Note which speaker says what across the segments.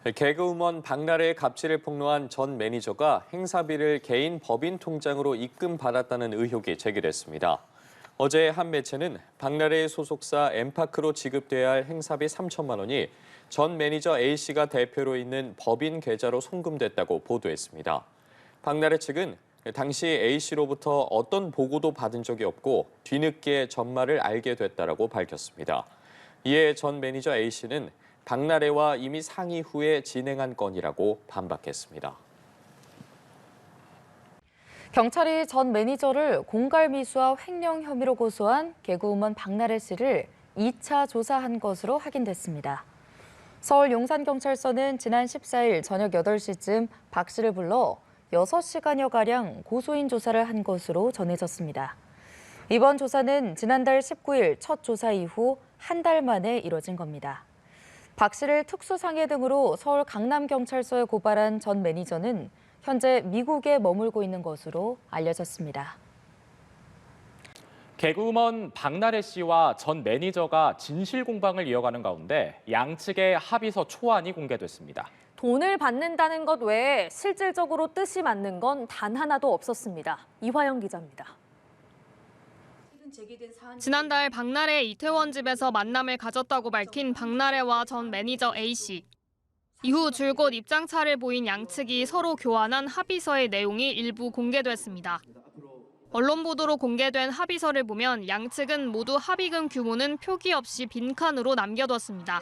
Speaker 1: 개그우먼 박나래의 갑질을 폭로한 전 매니저가 행사비를 개인 법인 통장으로 입금받았다는 의혹이 제기됐습니다. 어제 한 매체는 박나래의 소속사 엠파크로 지급돼야 할 행사비 3천만 원이 전 매니저 A씨가 대표로 있는 법인 계좌로 송금됐다고 보도했습니다. 박나래 측은 당시 A씨로부터 어떤 보고도 받은 적이 없고 뒤늦게 전말을 알게 됐다라고 밝혔습니다. 이에 전 매니저 A씨는 박나래와 이미 상의 후에 진행한 건이라고 반박했습니다.
Speaker 2: 경찰이 전 매니저를 공갈미수와 횡령 혐의로 고소한 개그우먼 박나래 씨를 2차 조사한 것으로 확인됐습니다. 서울 용산경찰서는 지난 14일 저녁 8시쯤 박 씨를 불러 6시간여가량 고소인 조사를 한 것으로 전해졌습니다. 이번 조사는 지난달 19일 첫 조사 이후 한 달 만에 이뤄진 겁니다. 박 씨를 특수상해 등으로 서울 강남경찰서에 고발한 전 매니저는 현재 미국에 머물고 있는 것으로 알려졌습니다.
Speaker 3: 개그우먼 박나래 씨와 전 매니저가 진실 공방을 이어가는 가운데 양측의 합의서 초안이 공개됐습니다.
Speaker 4: 돈을 받는다는 것 외에 실질적으로 뜻이 맞는 건 단 하나도 없었습니다. 이화영 기자입니다.
Speaker 5: 지난달 박나래 이태원 집에서 만남을 가졌다고 밝힌 박나래와 전 매니저 A씨. 이후 줄곧 입장차를 보인 양측이 서로 교환한 합의서의 내용이 일부 공개됐습니다. 언론 보도로 공개된 합의서를 보면 양측은 모두 합의금 규모는 표기 없이 빈칸으로 남겨뒀습니다.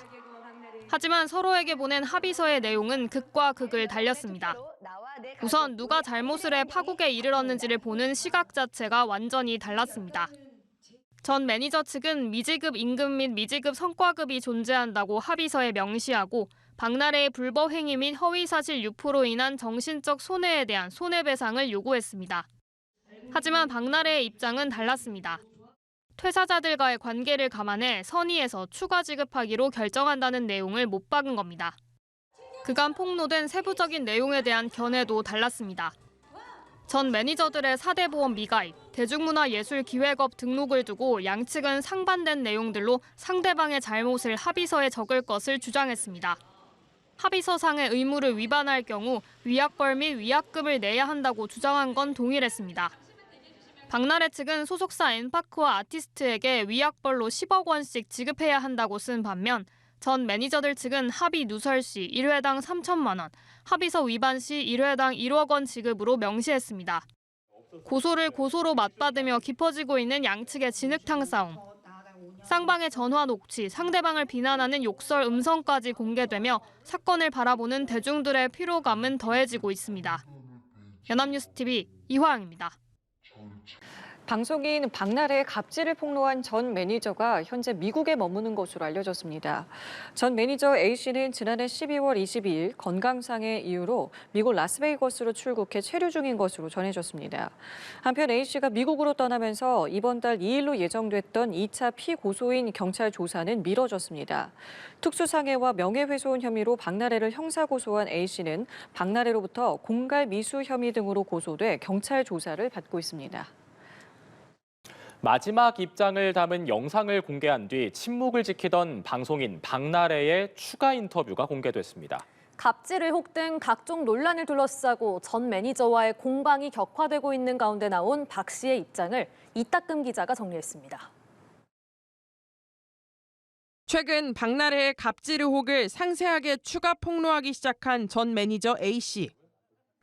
Speaker 5: 하지만 서로에게 보낸 합의서의 내용은 극과 극을 달렸습니다. 우선 누가 잘못을 해 파국에 이르렀는지를 보는 시각 자체가 완전히 달랐습니다. 전 매니저 측은 미지급 임금 및 미지급 성과급이 존재한다고 합의서에 명시하고 박나래의 불법 행위 및 허위사실 유포로 인한 정신적 손해에 대한 손해배상을 요구했습니다. 하지만 박나래의 입장은 달랐습니다. 퇴사자들과의 관계를 감안해 선의에서 추가 지급하기로 결정한다는 내용을 못 박은 겁니다. 그간 폭로된 세부적인 내용에 대한 견해도 달랐습니다. 전 매니저들의 4대 보험 미가입, 대중문화예술기획업 등록을 두고 양측은 상반된 내용들로 상대방의 잘못을 합의서에 적을 것을 주장했습니다. 합의서상의 의무를 위반할 경우 위약벌 및 위약금을 내야 한다고 주장한 건 동일했습니다. 박나래 측은 소속사 엠파크와 아티스트에게 위약벌로 10억 원씩 지급해야 한다고 쓴 반면 전 매니저들 측은 합의 누설 시 1회당 3천만 원, 합의서 위반 시 1회당 1억 원 지급으로 명시했습니다. 고소를 고소로 맞받으며 깊어지고 있는 양측의 진흙탕 싸움. 쌍방의 전화 녹취, 상대방을 비난하는 욕설 음성까지 공개되며 사건을 바라보는 대중들의 피로감은 더해지고 있습니다. 연합뉴스TV 이화영입니다.
Speaker 6: 방송인 박나래의 갑질을 폭로한 전 매니저가 현재 미국에 머무는 것으로 알려졌습니다. 전 매니저 A씨는 지난해 12월 22일 건강상의 이유로 미국 라스베이거스로 출국해 체류 중인 것으로 전해졌습니다. 한편 A씨가 미국으로 떠나면서 이번 달 2일로 예정됐던 2차 피고소인 경찰 조사는 미뤄졌습니다. 특수상해와 명예훼손 혐의로 박나래를 형사고소한 A씨는 박나래로부터 공갈미수 혐의 등으로 고소돼 경찰 조사를 받고 있습니다.
Speaker 3: 마지막 입장을 담은 영상을 공개한 뒤 침묵을 지키던 방송인 박나래의 추가 인터뷰가 공개됐습니다.
Speaker 4: 갑질 의혹 등 각종 논란을 둘러싸고 전 매니저와의 공방이 격화되고 있는 가운데 나온 박 씨의 입장을 이따금 기자가 정리했습니다.
Speaker 7: 최근 박나래의 갑질 의혹을 상세하게 추가 폭로하기 시작한 전 매니저 A씨.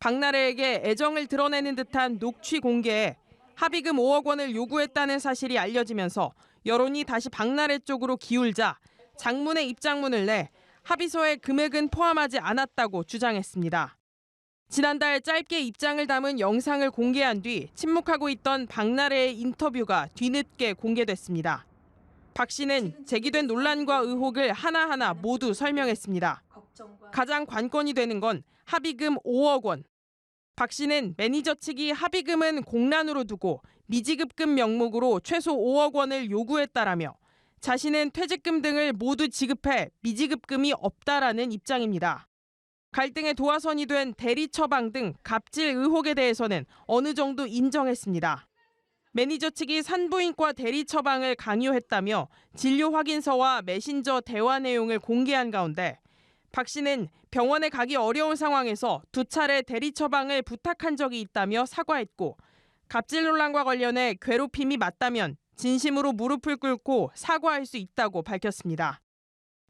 Speaker 7: 박나래에게 애정을 드러내는 듯한 녹취 공개에 합의금 5억 원을 요구했다는 사실이 알려지면서 여론이 다시 박나래 쪽으로 기울자 장문의 입장문을 내 합의서에 금액은 포함하지 않았다고 주장했습니다. 지난달 짧게 입장을 담은 영상을 공개한 뒤 침묵하고 있던 박나래의 인터뷰가 뒤늦게 공개됐습니다. 박 씨는 제기된 논란과 의혹을 하나하나 모두 설명했습니다. 가장 관건이 되는 건 합의금 5억 원. 박 씨는 매니저 측이 합의금은 공란으로 두고 미지급금 명목으로 최소 5억 원을 요구했다라며 자신은 퇴직금 등을 모두 지급해 미지급금이 없다라는 입장입니다. 갈등의 도화선이 된 대리 처방 등 갑질 의혹에 대해서는 어느 정도 인정했습니다. 매니저 측이 산부인과 대리 처방을 강요했다며 진료 확인서와 메신저 대화 내용을 공개한 가운데 박 씨는 병원에 가기 어려운 상황에서 2차례 대리 처방을 부탁한 적이 있다며 사과했고 갑질 논란과 관련해 괴롭힘이 맞다면 진심으로 무릎을 꿇고 사과할 수 있다고 밝혔습니다.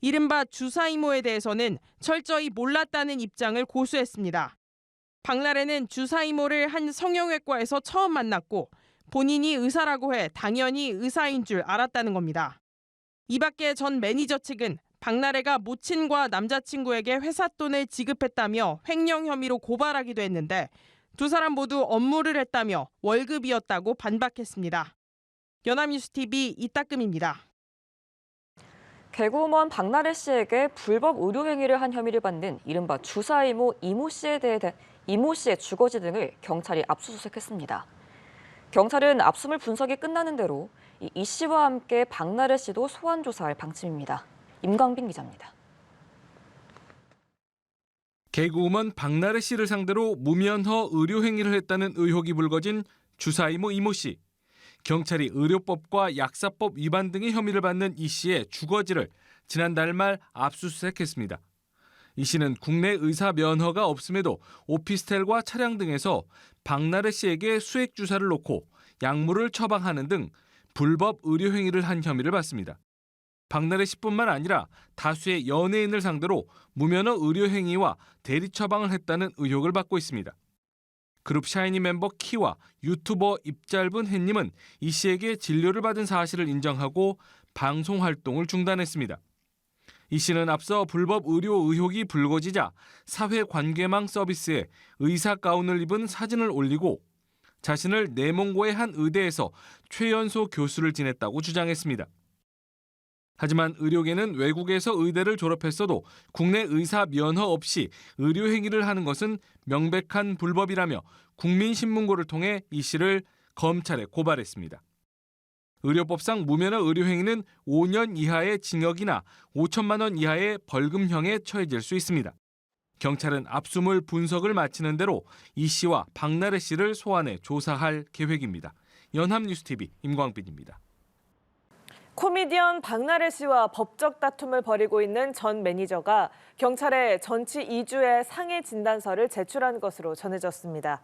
Speaker 7: 이른바 주사 이모에 대해서는 철저히 몰랐다는 입장을 고수했습니다. 박나래는 주사 이모를 한 성형외과에서 처음 만났고 본인이 의사라고 해 당연히 의사인 줄 알았다는 겁니다. 이 밖에 전 매니저 측은 박나래가 모친과 남자친구에게 회사 돈을 지급했다며 횡령 혐의로 고발하기도 했는데 두 사람 모두 업무를 했다며 월급이었다고 반박했습니다. 연합뉴스TV 이따금입니다.
Speaker 8: 개그우먼 박나래 씨에게 불법 의료 행위를 한 혐의를 받는 이른바 주사 이모 이모 씨에 대해 이모 씨의 주거지 등을 경찰이 압수수색했습니다. 경찰은 압수물 분석이 끝나는 대로 이 씨와 함께 박나래 씨도 소환 조사할 방침입니다. 임광빈 기자입니다.
Speaker 9: 개그우먼 박나래 씨를 상대로 무면허 의료 행위를 했다는 의혹이 불거진 주사 이모 이모 씨. 경찰이 의료법과 약사법 위반 등의 혐의를 받는 이 씨의 주거지를 지난달 말 압수수색했습니다. 이 씨는 국내 의사 면허가 없음에도 오피스텔과 차량 등에서 박나래 씨에게 수액 주사를 놓고 약물을 처방하는 등 불법 의료 행위를 한 혐의를 받습니다. 박나래 씨뿐만 아니라 다수의 연예인을 상대로 무면허 의료 행위와 대리 처방을 했다는 의혹을 받고 있습니다. 그룹 샤이니 멤버 키와 유튜버 입짧은 햇님은 이 씨에게 진료를 받은 사실을 인정하고 방송 활동을 중단했습니다. 이 씨는 앞서 불법 의료 의혹이 불거지자 사회관계망 서비스에 의사 가운을 입은 사진을 올리고 자신을 내몽고의 한 의대에서 최연소 교수를 지냈다고 주장했습니다. 하지만 의료계는 외국에서 의대를 졸업했어도 국내 의사 면허 없이 의료 행위를 하는 것은 명백한 불법이라며 국민신문고를 통해 이 씨를 검찰에 고발했습니다. 의료법상 무면허 의료 행위는 5년 이하의 징역이나 5천만 원 이하의 벌금형에 처해질 수 있습니다. 경찰은 압수물 분석을 마치는 대로 이 씨와 박나래 씨를 소환해 조사할 계획입니다. 연합뉴스TV 임광빈입니다.
Speaker 10: 코미디언 박나래 씨와 법적 다툼을 벌이고 있는 전 매니저가 경찰에 전치 2주의 상해 진단서를 제출한 것으로 전해졌습니다.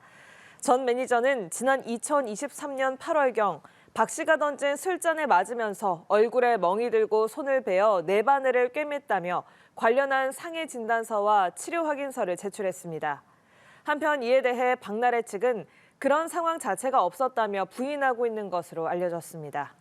Speaker 10: 전 매니저는 지난 2023년 8월경 박 씨가 던진 술잔에 맞으면서 얼굴에 멍이 들고 손을 베어 내 바늘을 꿰맸다며 관련한 상해 진단서와 치료 확인서를 제출했습니다. 한편 이에 대해 박나래 측은 그런 상황 자체가 없었다며 부인하고 있는 것으로 알려졌습니다.